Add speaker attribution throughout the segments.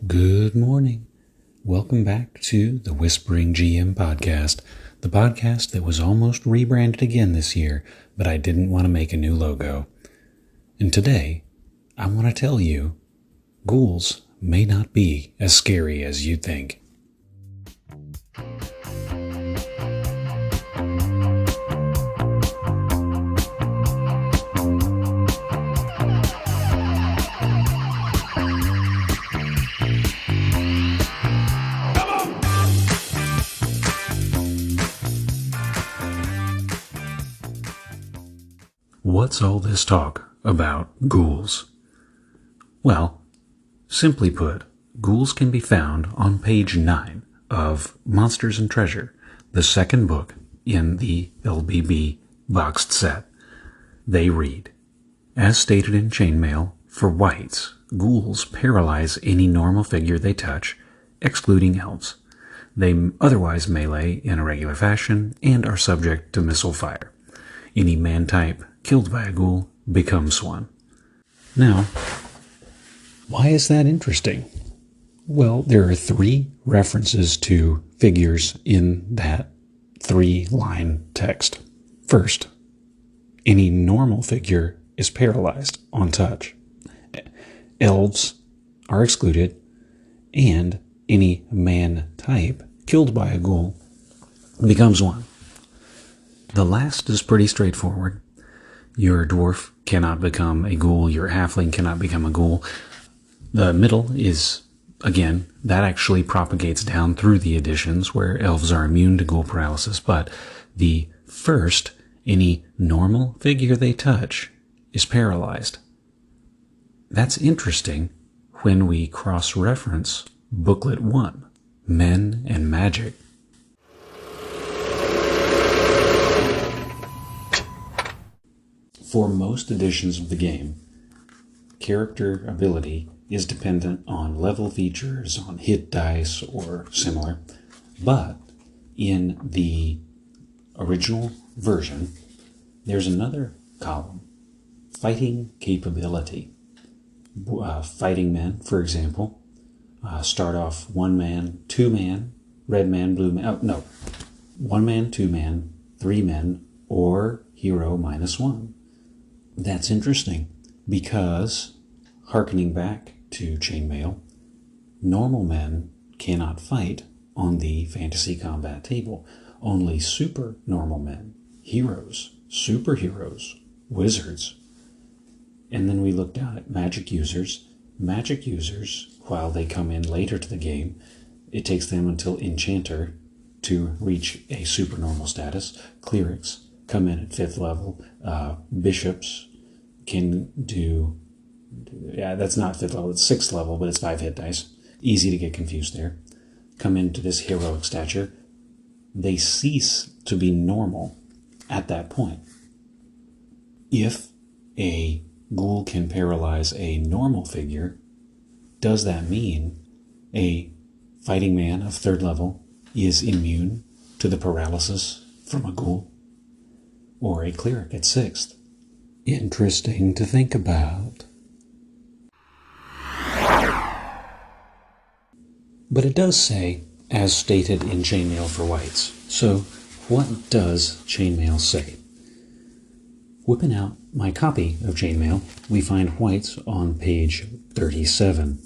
Speaker 1: Good morning. Welcome back to the Whispering GM podcast, the podcast that was almost rebranded again this year, but I didn't want to make a new logo. And today, I want to tell you, ghouls may not be as scary as you think. What's all this talk about ghouls? Well, simply put, ghouls can be found on page 9 of Monsters and Treasure, the second book in the LBB boxed set. They read, as stated in Chainmail, for Wights, ghouls paralyze any normal figure they touch, excluding elves. They otherwise melee in a regular fashion and are subject to missile fire. Any man-type killed by a ghoul becomes one. Now, why is that interesting? Well, there are 3 references to figures in that 3-line text. First, any normal figure is paralyzed on touch. Elves are excluded, and any man type killed by a ghoul becomes one. The last is pretty straightforward. Your dwarf cannot become a ghoul. Your halfling cannot become a ghoul. The middle is, again, that actually propagates down through the editions where elves are immune to ghoul paralysis. But the first, any normal figure they touch is paralyzed. That's interesting when we cross-reference Booklet 1, Men and Magic. For most editions of the game, character ability is dependent on level features, on hit dice, or similar. But in the original version, there's another column, fighting capability. Fighting men, for example, start off 1 man, 2 man, red man, blue man, 1 man, 2 man, 3 men, or hero -1. That's interesting because, hearkening back to Chainmail, normal men cannot fight on the fantasy combat table. Only super normal men, heroes, superheroes, wizards. And then we look down at magic users. Magic users, while they come in later to the game, it takes them until Enchanter to reach a supernormal status. Clerics come in at 5th level. Bishops can do, that's not 5th level, it's 6th level, but it's 5 hit dice. Easy to get confused there. Come into this heroic stature. They cease to be normal at that point. If a ghoul can paralyze a normal figure, does that mean a fighting man of 3rd level is immune to the paralysis from a ghoul? Or a cleric at 6th? Interesting to think about. But it does say, as stated in Chainmail for Wights. So, what does Chainmail say? Whipping out my copy of Chainmail, we find Wights on page 37,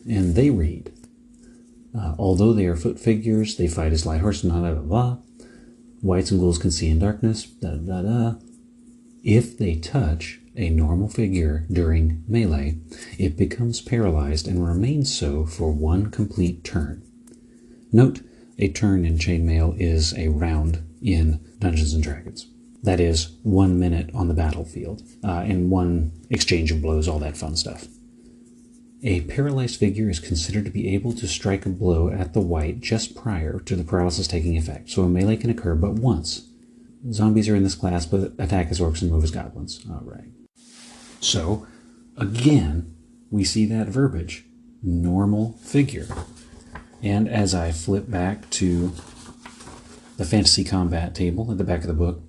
Speaker 1: and they read, although they are foot figures, they fight as light horses, blah, blah, blah. Wights and ghouls can see in darkness, da, da, da. If they touch a normal figure during melee, it becomes paralyzed and remains so for 1 complete turn. Note, a turn in Chainmail is a round in Dungeons & Dragons. That is 1 minute on the battlefield, and 1 exchange of blows, all that fun stuff. A paralyzed figure is considered to be able to strike a blow at the wight just prior to the paralysis taking effect, so a melee can occur but once. Zombies are in this class, but attack as orcs and move as goblins. All right. So, again, we see that verbiage, normal figure. And as I flip back to the fantasy combat table at the back of the book,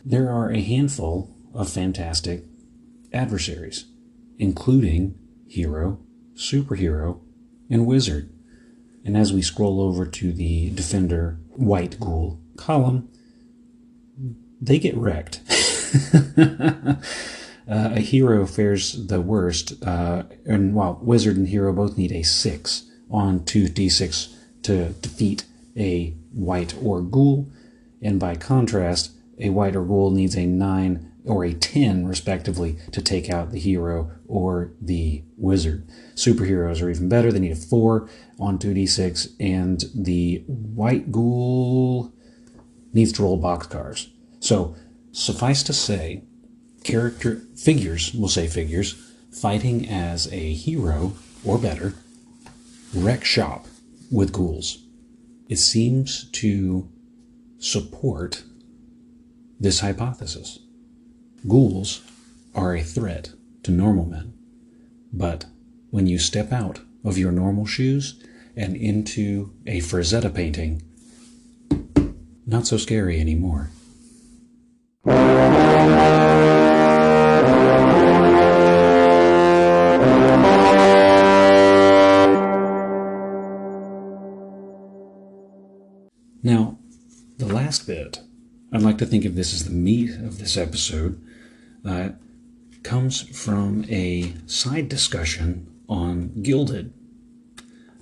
Speaker 1: there are a handful of fantastic adversaries, including hero, superhero, and Wizard. And as we scroll over to the Defender White Ghoul column, they get wrecked. A hero fares the worst, and while Wizard and Hero both need a 6 on 2d6 to defeat a Wight or Ghoul, and by contrast, a Wight or Ghoul needs a 9 or a 10, respectively, to take out the hero or the wizard. Superheroes are even better. They need a 4 on 2d6, and the White Ghoul needs to roll boxcars. So, suffice to say, figures, fighting as a hero, or better, wreck shop with ghouls. It seems to support this hypothesis. Ghouls are a threat to normal men, but when you step out of your normal shoes and into a Frazetta painting, not so scary anymore. Now, the last bit, I'd like to think of this as the meat of this episode, comes from a side discussion on Gilded.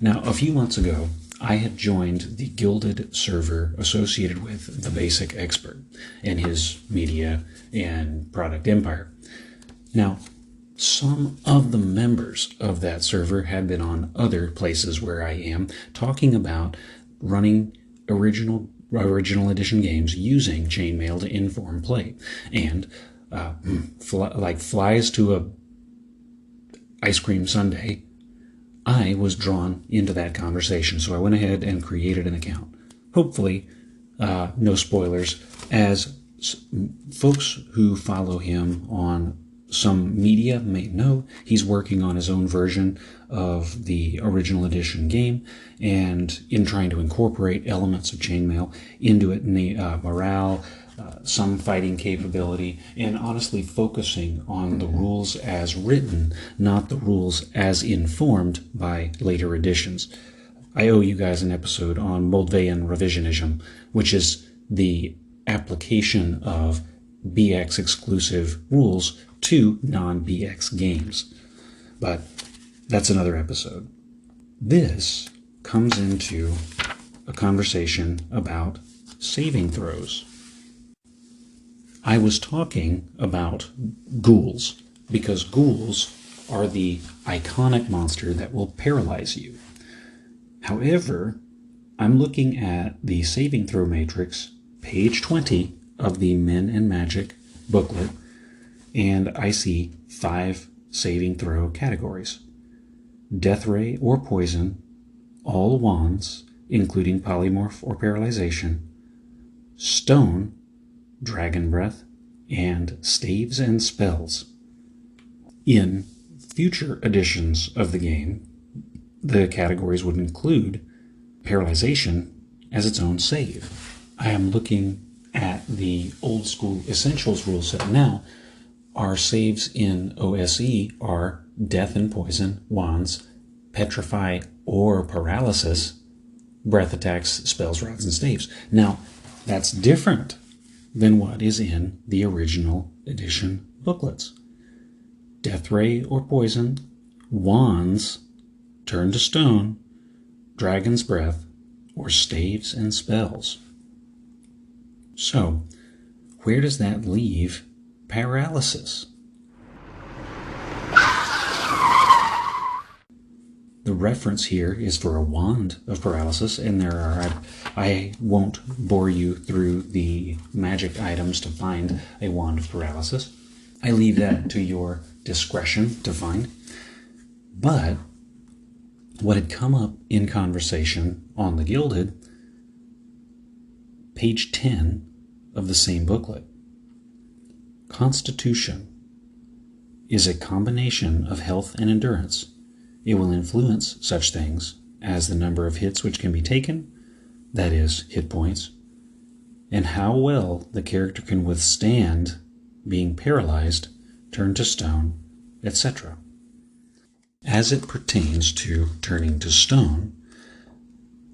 Speaker 1: Now, a few months ago, I had joined the Gilded server associated with the Basic Expert and his media and product empire. Now, some of the members of that server had been on other places where I am talking about running original edition games using Chainmail to inform play, and like flies to a ice cream sundae, I was drawn into that conversation, so I went ahead and created an account. Hopefully, no spoilers, as folks who follow him on some media may know, he's working on his own version of the original edition game, and in trying to incorporate elements of Chainmail into it, in the morale, some fighting capability, and honestly focusing on the rules as written, not the rules as informed by later editions. I owe you guys an episode on Moldvayan Revisionism, which is the application of BX exclusive rules to non-BX games. But that's another episode. This comes into a conversation about saving throws. I was talking about ghouls, because ghouls are the iconic monster that will paralyze you. However, I'm looking at the saving throw matrix, page 20 of the Men and Magic booklet, and I see 5 saving throw categories. Death Ray or Poison, all wands, including polymorph or paralyzation, stone, dragon breath, and staves and spells. In future editions of the game, the categories would include paralyzation as its own save. I am looking at the old school essentials rule set now. Our saves in OSE are death and poison, wands, petrify or paralysis, breath attacks, spells, rods, and staves. Now, that's different than what is in the original edition booklets. Death ray or poison, wands, turn to stone, dragon's breath, or staves and spells. So, where does that leave paralysis? The reference here is for a wand of paralysis, and I won't bore you through the magic items to find a wand of paralysis. I leave that to your discretion to find. But what had come up in conversation on the Gilded, page 10 of the same booklet. Constitution is a combination of health and endurance. It will influence such things as the number of hits which can be taken, that is, hit points, and how well the character can withstand being paralyzed, turned to stone, etc. As it pertains to turning to stone,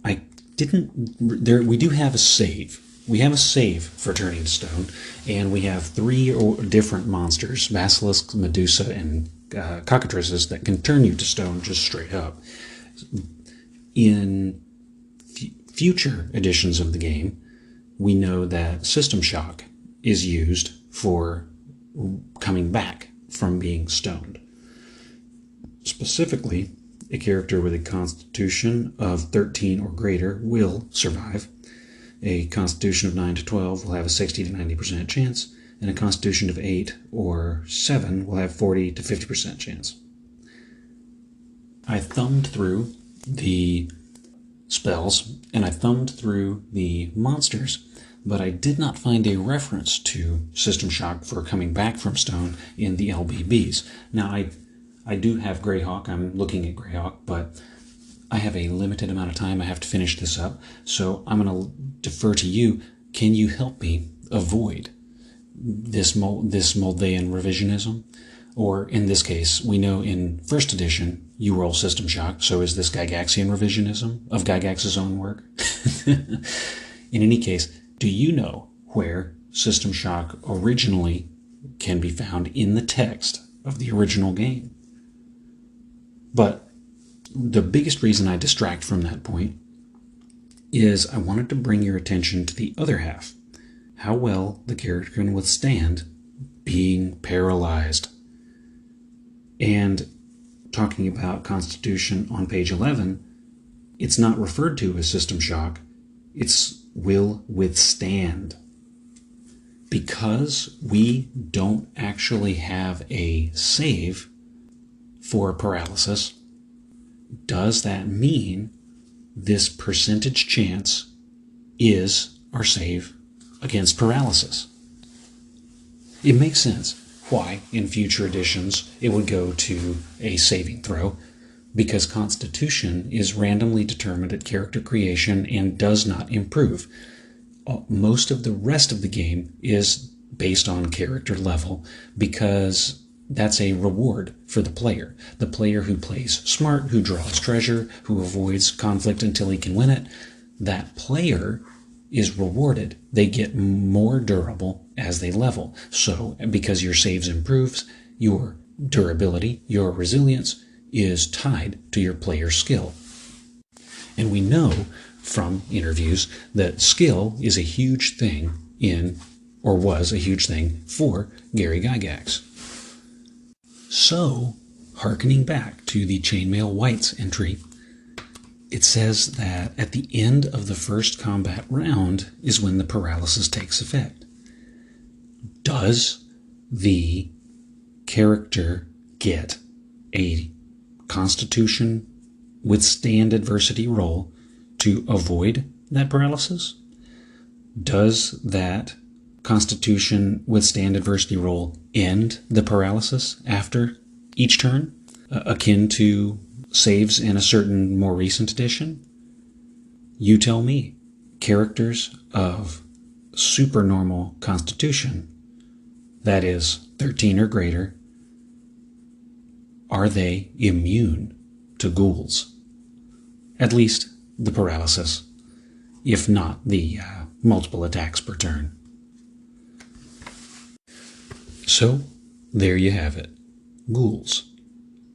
Speaker 1: we do have a save. We have a save for turning to stone, and we have 3 different monsters, basilisks, medusa, and cockatrices, that can turn you to stone just straight up. In future editions of the game, we know that System Shock is used for coming back from being stoned. Specifically, a character with a constitution of 13 or greater will survive. A constitution of 9 to 12 will have a 60 to 90% chance, and a constitution of 8 or 7 will have 40 to 50% chance. I thumbed through the spells, and I thumbed through the monsters, but I did not find a reference to System Shock for coming back from stone in the LBBs. Now, I do have Greyhawk. I'm looking at Greyhawk, but I have a limited amount of time. I have to finish this up, so I'm going to defer to you. Can you help me avoid this Moldvayan revisionism? Or in this case, we know in first edition, you roll System Shock, so is this Gygaxian revisionism of Gygax's own work? In any case, do you know where System Shock originally can be found in the text of the original game? But the biggest reason I distract from that point is I wanted to bring your attention to the other half. How well the character can withstand being paralyzed. And talking about Constitution on page 11, it's not referred to as System Shock. It's will withstand. Because we don't actually have a save for paralysis, does that mean this percentage chance is our save against paralysis? It makes sense why in future editions it would go to a saving throw, because Constitution is randomly determined at character creation and does not improve. Most of the rest of the game is based on character level, because that's a reward for the player. The player who plays smart, who draws treasure, who avoids conflict until he can win it, that player is rewarded. They get more durable as they level. So because your saves improves, your durability, your resilience is tied to your player's skill. And we know from interviews that skill is a huge thing was a huge thing for Gary Gygax. So, hearkening back to the Chainmail Wights entry, it says that at the end of the first combat round is when the paralysis takes effect. Does the character get a Constitution withstand adversity roll to avoid that paralysis? Does that Constitution withstand adversity roll end the paralysis after each turn, akin to saves in a certain more recent edition? You tell me. Characters of supernormal Constitution, that is 13 or greater, are they immune to ghouls? At least the paralysis, if not the multiple attacks per turn. So, there you have it. Ghouls.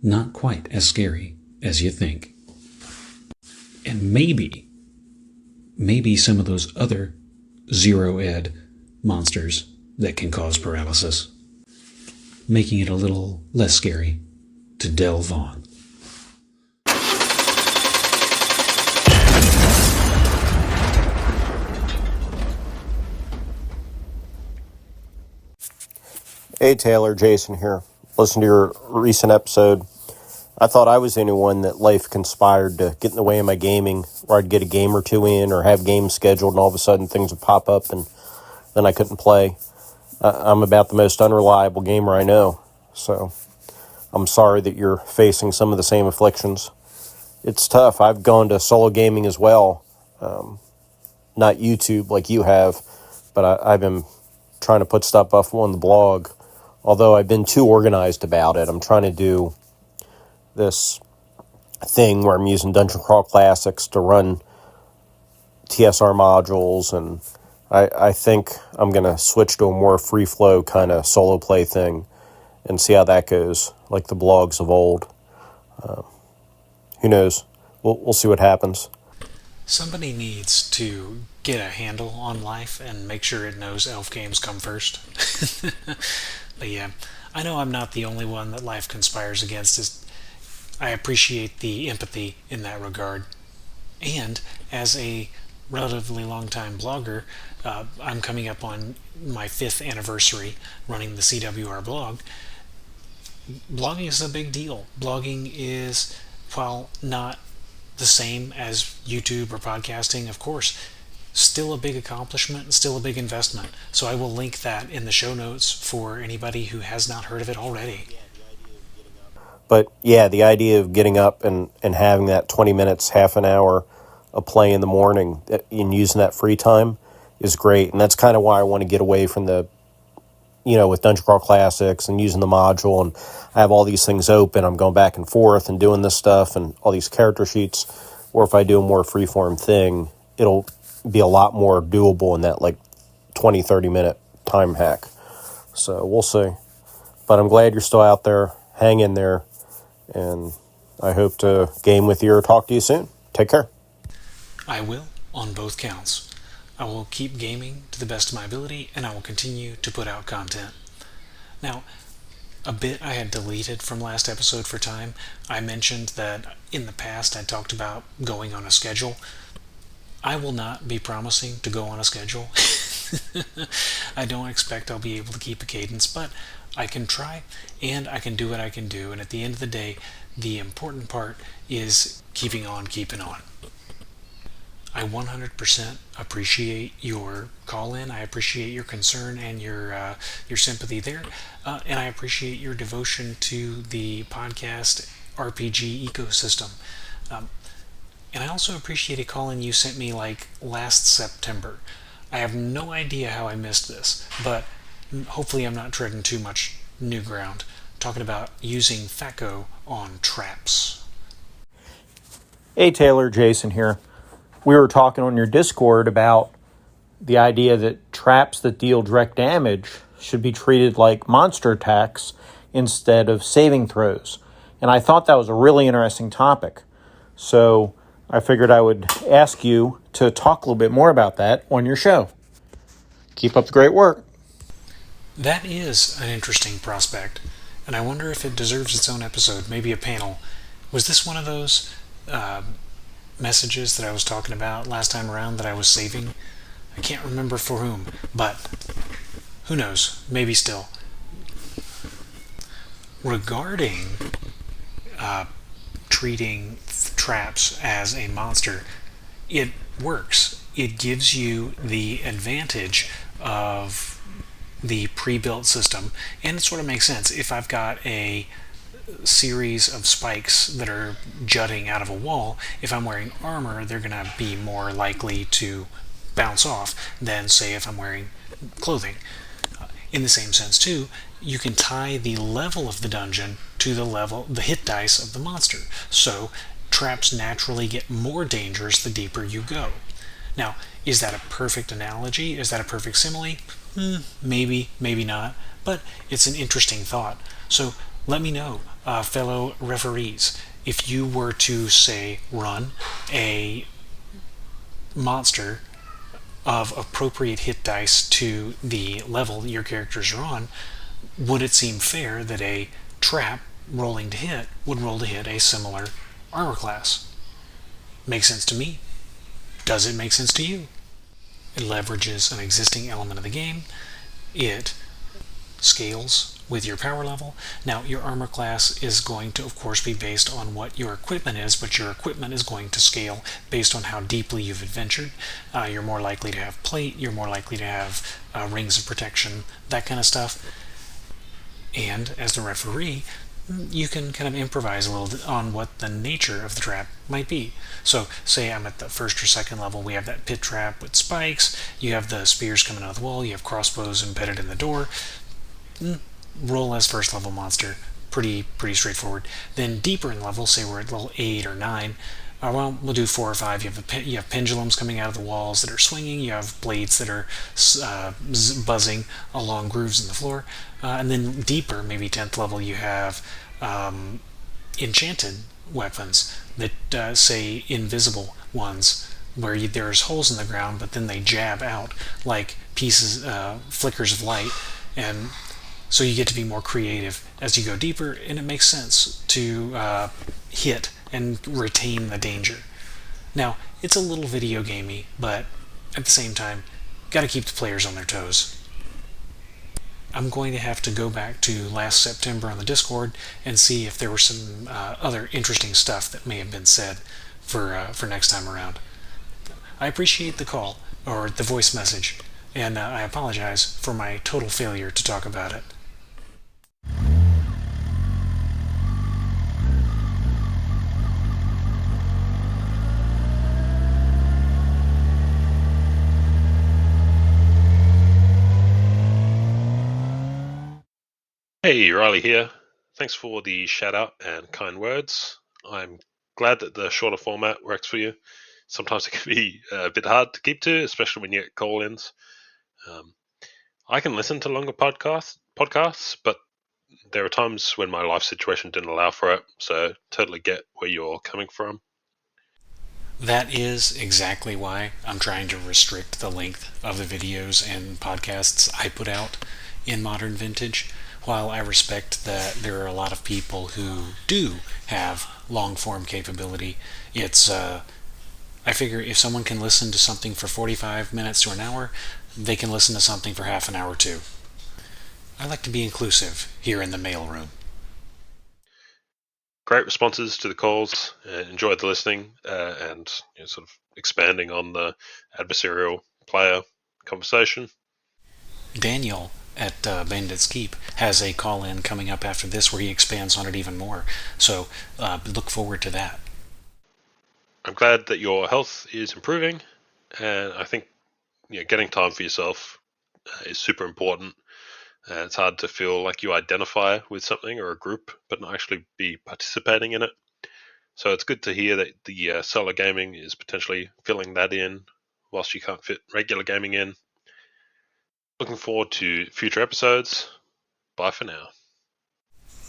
Speaker 1: Not quite as scary as you think. And maybe some of those other zero-ed monsters that can cause paralysis, making it a little less scary to delve on.
Speaker 2: Hey Taylor, Jason here. Listen to your recent episode. I thought I was the only one that life conspired to get in the way of my gaming, where I'd get a game or two in or have games scheduled and all of a sudden things would pop up and then I couldn't play. I'm about the most unreliable gamer I know, so I'm sorry that you're facing some of the same afflictions. It's tough. I've gone to solo gaming as well, not YouTube like you have, but I've been trying to put stuff up on the blog. Although I've been too organized about it, I'm trying to do this thing where I'm using Dungeon Crawl Classics to run TSR modules, and I think I'm going to switch to a more free flow kind of solo play thing and see how that goes, like the blogs of old. Who knows? We'll see what happens.
Speaker 3: Somebody needs to get a handle on life and make sure it knows elf games come first. But yeah, I know I'm not the only one that life conspires against. I appreciate the empathy in that regard. And as a relatively long-time blogger, I'm coming up on my 5th anniversary running the CWR blog. Blogging is a big deal. Blogging is, while not the same as YouTube or podcasting, of course, still a big accomplishment and still a big investment. So I will link that in the show notes for anybody who has not heard of it already.
Speaker 2: But yeah, the idea of getting up and having that 20 minutes, half an hour of play in the morning and using that free time is great. And that's kind of why I want to get away from the, with Dungeon Crawl Classics and using the module, and I have all these things open. I'm going back and forth and doing this stuff and all these character sheets. Or if I do a more freeform thing, it'll be a lot more doable in that 20, 30 minute time hack. So we'll see. But I'm glad you're still out there. Hang in there. And I hope to game with you or talk to you soon. Take care.
Speaker 3: I will, on both counts. I will keep gaming to the best of my ability, and I will continue to put out content. Now, a bit I had deleted from last episode for time. I mentioned that in the past I talked about going on a schedule. I will not be promising to go on a schedule. I don't expect I'll be able to keep a cadence, but I can try, and I can do what I can do, and at the end of the day, the important part is keeping on keeping on. I 100% appreciate your call-in. I appreciate your concern and your sympathy there, and I appreciate your devotion to the podcast RPG ecosystem. And I also appreciate a call-in you sent me last September. I have no idea how I missed this, but hopefully I'm not treading too much new ground, talking about using THAC0 on traps.
Speaker 4: Hey Taylor, Jason here. We were talking on your Discord about the idea that traps that deal direct damage should be treated like monster attacks instead of saving throws. And I thought that was a really interesting topic. So I figured I would ask you to talk a little bit more about that on your show. Keep up the great work.
Speaker 3: That is an interesting prospect, and I wonder if it deserves its own episode, maybe a panel. Was this one of those messages that I was talking about last time around that I was saving? I can't remember for whom, but who knows, maybe still. Regarding treating traps as a monster, it works. It gives you the advantage of the pre-built system, and it sort of makes sense. If I've got a series of spikes that are jutting out of a wall, if I'm wearing armor, they're going to be more likely to bounce off than, say, if I'm wearing clothing. In the same sense, too, you can tie the level of the dungeon to the hit dice of the monster. So traps naturally get more dangerous the deeper you go. Now, is that a perfect analogy? Is that a perfect simile? Maybe, maybe not, but it's an interesting thought. So let me know, fellow referees, if you were to, say, run a monster of appropriate hit dice to the level that your characters are on, would it seem fair that a trap rolling to hit would roll to hit a similar armor class? Makes sense to me. Does it make sense to you? It leverages an existing element of the game. It scales with your power level. Now, your armor class is going to, of course, be based on what your equipment is, but your equipment is going to scale based on how deeply you've adventured. You're more likely to have plate, you're more likely to have rings of protection, that kind of stuff. And as the referee, you can kind of improvise a little on what the nature of the trap might be. So, say I'm at the first or second level, we have that pit trap with spikes, you have the spears coming out of the wall, you have crossbows embedded in the door. Roll as first level monster, pretty straightforward. Then deeper in level, say we're at level 8 or 9, well, we'll do 4 or 5. You have pendulums coming out of the walls that are swinging. You have blades that are buzzing along grooves in the floor. And then deeper, maybe 10th level, you have enchanted weapons that say invisible ones, where there's holes in the ground, but then they jab out like pieces, flickers of light, and so you get to be more creative as you go deeper, and it makes sense to hit and retain the danger. Now, it's a little video gamey, but at the same time, gotta keep the players on their toes. I'm going to have to go back to last September on the Discord and see if there was some other interesting stuff that may have been said for next time around. I appreciate the call, or the voice message, and I apologize for my total failure to talk about it.
Speaker 5: Hey, Riley here. Thanks for the shout out and kind words. I'm glad that the shorter format works for you. Sometimes it can be a bit hard to keep to, especially when you get call-ins. I can listen to longer podcasts, but there are times when my life situation didn't allow for it, so totally get where you're coming from.
Speaker 3: That is exactly why I'm trying to restrict the length of the videos and podcasts I put out in Modern Vintage. While I respect that there are a lot of people who do have long-form capability, it's I figure if someone can listen to something for 45 minutes to an hour, they can listen to something for half an hour too. I like to be inclusive here in the mailroom.
Speaker 5: Great responses to the calls. Enjoyed the listening and sort of expanding on the adversarial player conversation.
Speaker 3: Daniel at Bandit's Keep has a call-in coming up after this where he expands on it even more. So look forward to that.
Speaker 5: I'm glad that your health is improving, and I think getting time for yourself is super important. It's hard to feel like you identify with something or a group, but not actually be participating in it. So it's good to hear that the solo gaming is potentially filling that in, whilst you can't fit regular gaming in. Looking forward to future episodes. Bye for now.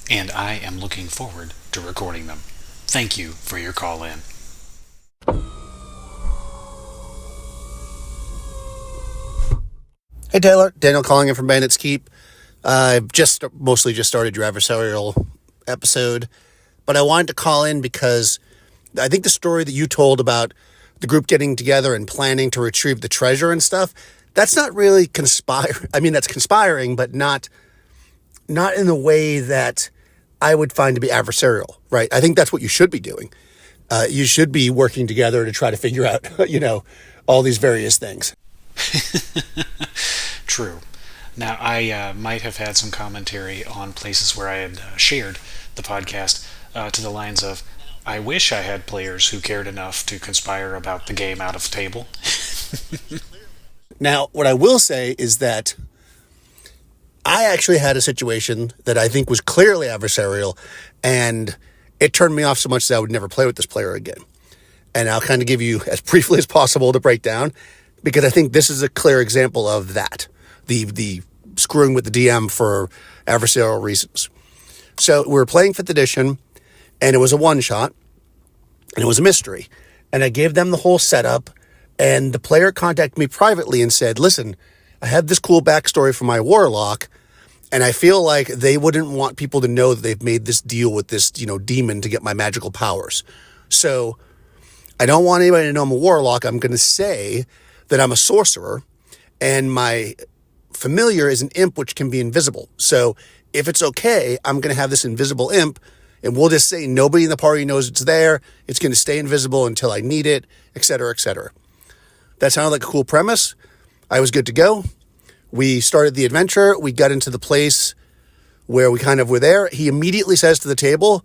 Speaker 3: And I am looking forward to recording them. Thank you for your call in.
Speaker 6: Hey Taylor, Daniel calling in from Bandit's Keep. I've mostly just started your adversarial episode, but I wanted to call in because I think the story that you told about the group getting together and planning to retrieve the treasure and stuff, that's not really conspiring. I mean, that's conspiring, but not in the way that I would find to be adversarial, right? I think that's what you should be doing. You should be working together to try to figure out, all these various things.
Speaker 3: True. Now, I might have had some commentary on places where I had shared the podcast to the lines of, I wish I had players who cared enough to conspire about the game out of table.
Speaker 6: Now, what I will say is that I actually had a situation that I think was clearly adversarial, and it turned me off so much that I would never play with this player again. And I'll kind of give you as briefly as possible to break down, because I think this is a clear example of that, the screwing with the DM for adversarial reasons. So we were playing 5th edition, and it was a one-shot, and it was a mystery. And I gave them the whole setup, and the player contacted me privately and said, listen, I have this cool backstory for my warlock, and I feel like they wouldn't want people to know that they've made this deal with this, demon to get my magical powers. So I don't want anybody to know I'm a warlock. I'm going to say that I'm a sorcerer, and my familiar is an imp which can be invisible. So if it's okay, I'm going to have this invisible imp, and we'll just say nobody in the party knows it's there. It's going to stay invisible until I need it, etc., etc. That sounded like a cool premise. I was good to go. We started the adventure. We got into the place where we kind of were there. He immediately says to the table,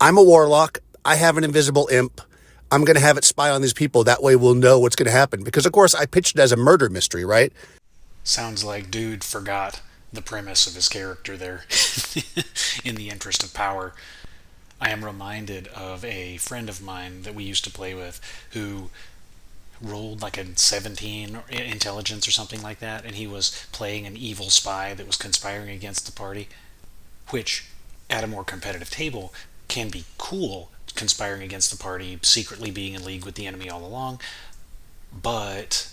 Speaker 6: I'm a warlock. I have an invisible imp. I'm going to have it spy on these people. That way we'll know what's going to happen. Because, of course, I pitched it as a murder mystery, right?
Speaker 3: Sounds like dude forgot the premise of his character there in the interest of power. I am reminded of a friend of mine that we used to play with who rolled like a 17 intelligence or something like that, and he was playing an evil spy that was conspiring against the party, which at a more competitive table can be cool, conspiring against the party, secretly being in league with the enemy all along, but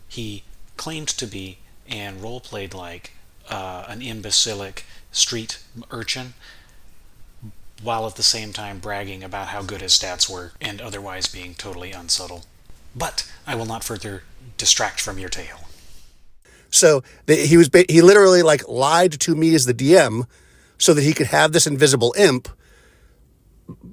Speaker 3: he claimed to be and role-played like an imbecilic street urchin, while at the same time bragging about how good his stats were and otherwise being totally unsubtle. But I will not further distract from your tale.
Speaker 6: So he literally like lied to me as the DM so that he could have this invisible imp.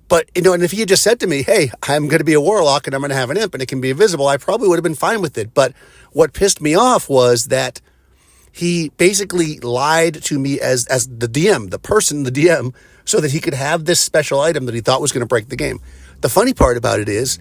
Speaker 6: But, you know, and if he had just said to me, hey, I'm going to be a warlock and I'm going to have an imp and it can be invisible, I probably would have been fine with it. But what pissed me off was that he basically lied to me as the DM, the DM, so that he could have this special item that he thought was going to break the game. The funny part about it is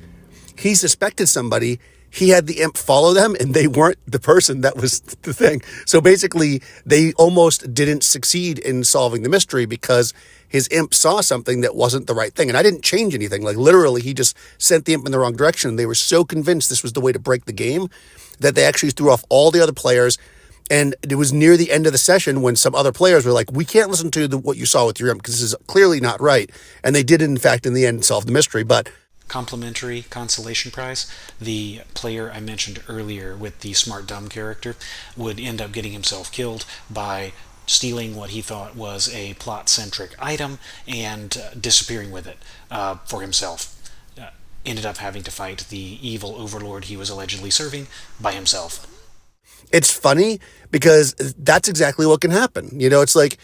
Speaker 6: he suspected somebody. He had the imp follow them, and they weren't the person that was the thing. So basically, they almost didn't succeed in solving the mystery because his imp saw something that wasn't the right thing. And I didn't change anything. Like, literally, he just sent the imp in the wrong direction. They were so convinced this was the way to break the game that they actually threw off all the other players. And it was near the end of the session when some other players were like, we can't listen to what you saw with your imp because this is clearly not right. And they did, in fact, in the end, solve the mystery. But
Speaker 3: complimentary consolation prize, the player I mentioned earlier with the smart dumb character would end up getting himself killed by stealing what he thought was a plot-centric item and disappearing with it for himself. Ended up having to fight the evil overlord he was allegedly serving by himself.
Speaker 6: It's funny because that's exactly what can happen. You know, it's like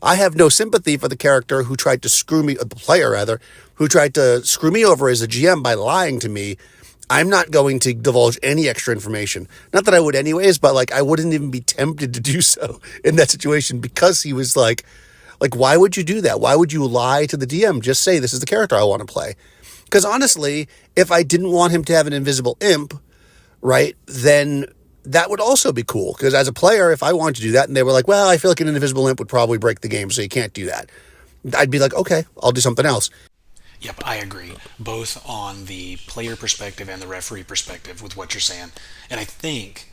Speaker 6: I have no sympathy for the character who tried to screw me, the player rather, who tried to screw me over as a GM by lying to me. I'm not going to divulge any extra information. Not that I would anyways, but like I wouldn't even be tempted to do so in that situation because he was like, why would you do that? Why would you lie to the DM? Just say, this is the character I want to play. Because honestly, if I didn't want him to have an invisible imp, right, then that would also be cool. Because as a player, if I wanted to do that and they were like, well, I feel like an invisible imp would probably break the game, so you can't do that, I'd be like, okay, I'll do something else.
Speaker 3: Yep, I agree. Both on the player perspective and the referee perspective with what you're saying. And I think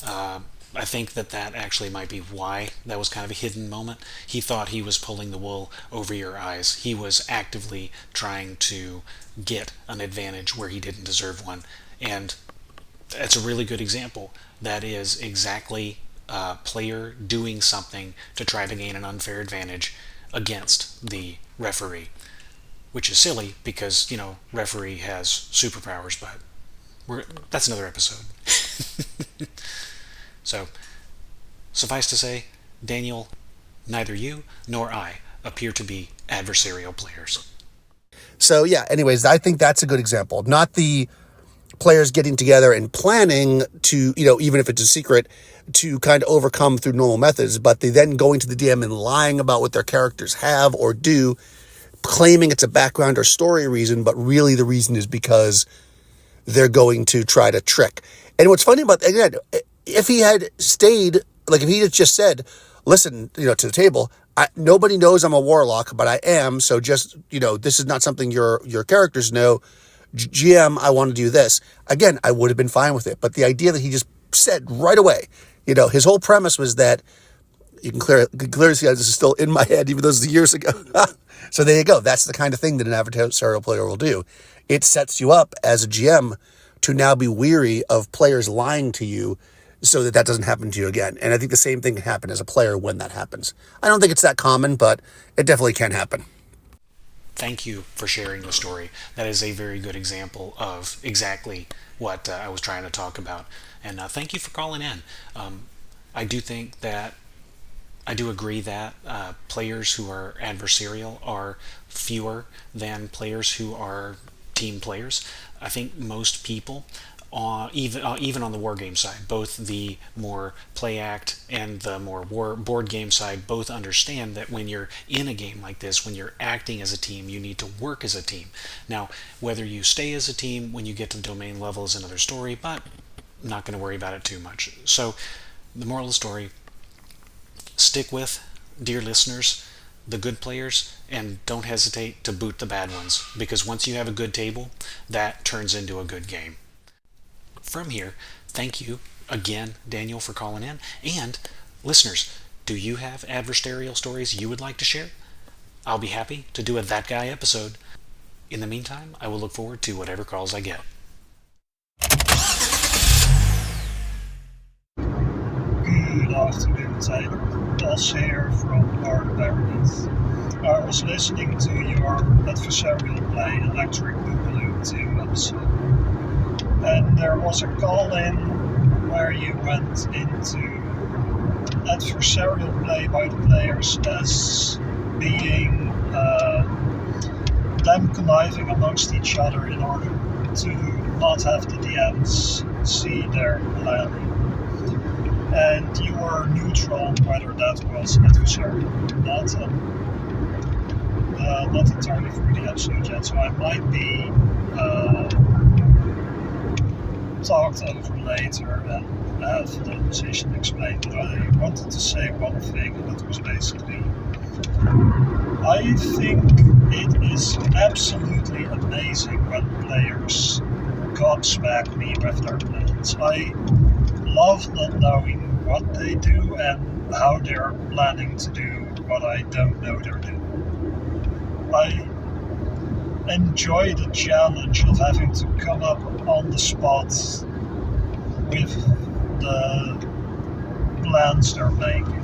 Speaker 3: that actually might be why that was kind of a hidden moment. He thought he was pulling the wool over your eyes. He was actively trying to get an advantage where he didn't deserve one. And that's a really good example. That is exactly a player doing something to try to gain an unfair advantage against the referee. Which is silly because, you know, referee has superpowers, but that's another episode. So, suffice to say, Daniel, neither you nor I appear to be adversarial players.
Speaker 6: So, yeah, anyways, I think that's a good example. Not the players getting together and planning to, you know, even if it's a secret, to kind of overcome through normal methods, but they then going to the DM and lying about what their characters have or do, claiming it's a background or story reason, but really the reason is because they're going to try to trick. And what's funny about, again, if he had stayed, like if he had just said, listen, you know, to the table, nobody knows I'm a warlock, but I am, so just, you know, this is not something your characters know. GM, I want to do this. Again, I would have been fine with it. But the idea that he just said right away, you know, his whole premise was that, you can clearly see how this is still in my head, even though this is years ago. So there you go. That's the kind of thing that an adversarial player will do. It sets you up as a GM to now be weary of players lying to you so that doesn't happen to you again. And I think the same thing can happen as a player when that happens. I don't think it's that common, but it definitely can happen.
Speaker 3: Thank you for sharing the story. That is a very good example of exactly what I was trying to talk about. And thank you for calling in. I do agree that players who are adversarial are fewer than players who are team players. I think most people, even on the war game side, both the more play act and the more board game side, both understand that when you're in a game like this, when you're acting as a team, you need to work as a team. Now, whether you stay as a team when you get to the domain level is another story, but I'm not going to worry about it too much. So The moral of the story: stick with, dear listeners, the good players, and don't hesitate to boot the bad ones, because once you have a good table, that turns into a good game. From here, thank you again, Daniel, for calling in. And listeners, do you have adversarial stories you would like to share? I'll be happy to do a That Guy episode. In the meantime, I will look forward to whatever calls I get.
Speaker 7: Good afternoon, Taylor. Boss here from Paralysis. I was listening to your Adversarial play Electric Boogaloo 2 episode, and there was a call-in where you went into adversarial play by the players as being them conniving amongst each other in order to not have the DMs see their planning. And you were neutral on whether that was adversarial or not entirely through the episode yet, so I might be talked over later and have the position explained. But I wanted to say one thing, and that was basically, I think it is absolutely amazing when players Godsmack me with their plans. I love not knowing what they do and how they're planning to do what I don't know they're doing. I enjoy the challenge of having to come up on the spot with the plans they're making.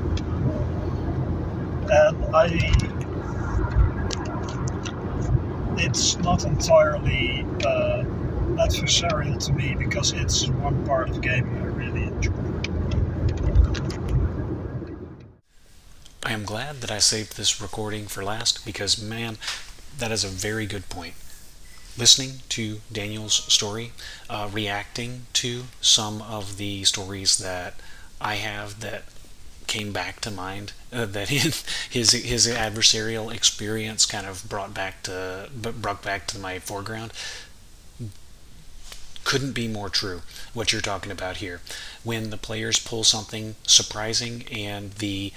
Speaker 7: And it's not entirely adversarial to me because it's one part of gaming I really enjoy.
Speaker 3: I am glad that I saved this recording for last, because, man, that is a very good point. Listening to Daniel's story, reacting to some of the stories that I have that came back to mind, that his adversarial experience kind of brought back to my foreground, couldn't be more true, what you're talking about here. When the players pull something surprising and the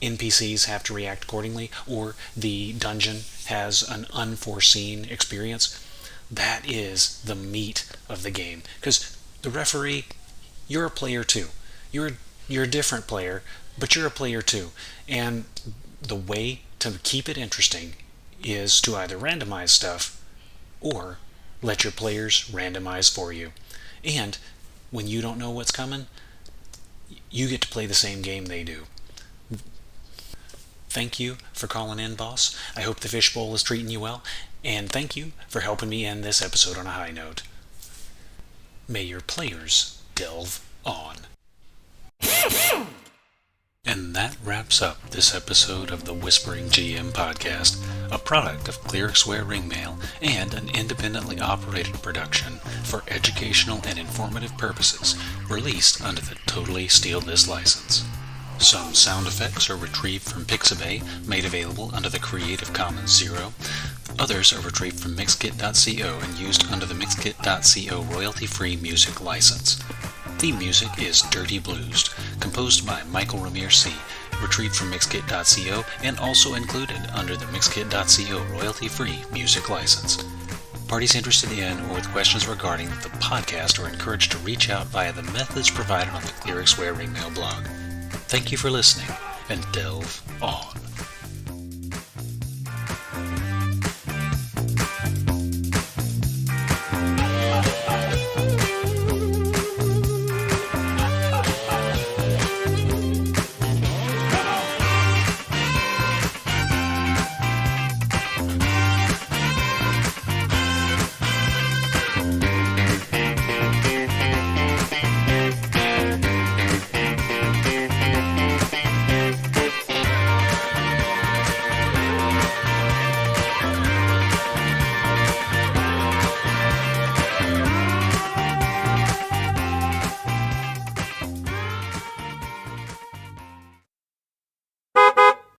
Speaker 3: NPCs have to react accordingly, or the dungeon has an unforeseen experience, that is the meat of the game. Because the referee, you're a player too. You're a different player, but you're a player too. And the way to keep it interesting is to either randomize stuff or let your players randomize for you. And when you don't know what's coming, you get to play the same game they do. Thank you for calling in, boss. I hope the fishbowl is treating you well, and thank you for helping me end this episode on a high note. May your players delve on. And that wraps up this episode of the Whispering GM podcast, a product of Clericware Ringmail and an independently operated production for educational and informative purposes, released under the Totally Steal This license. Some sound effects are retrieved from Pixabay, made available under the Creative Commons 0. Others are retrieved from Mixkit.co and used under the Mixkit.co royalty-free music license. Theme music is Dirty Blues, composed by Michael Ramir C., retrieved from Mixkit.co and also included under the Mixkit.co royalty-free music license. Parties interested in or with questions regarding the podcast are encouraged to reach out via the methods provided on the Clericware Ringmail blog. Thank you for listening, and delve on.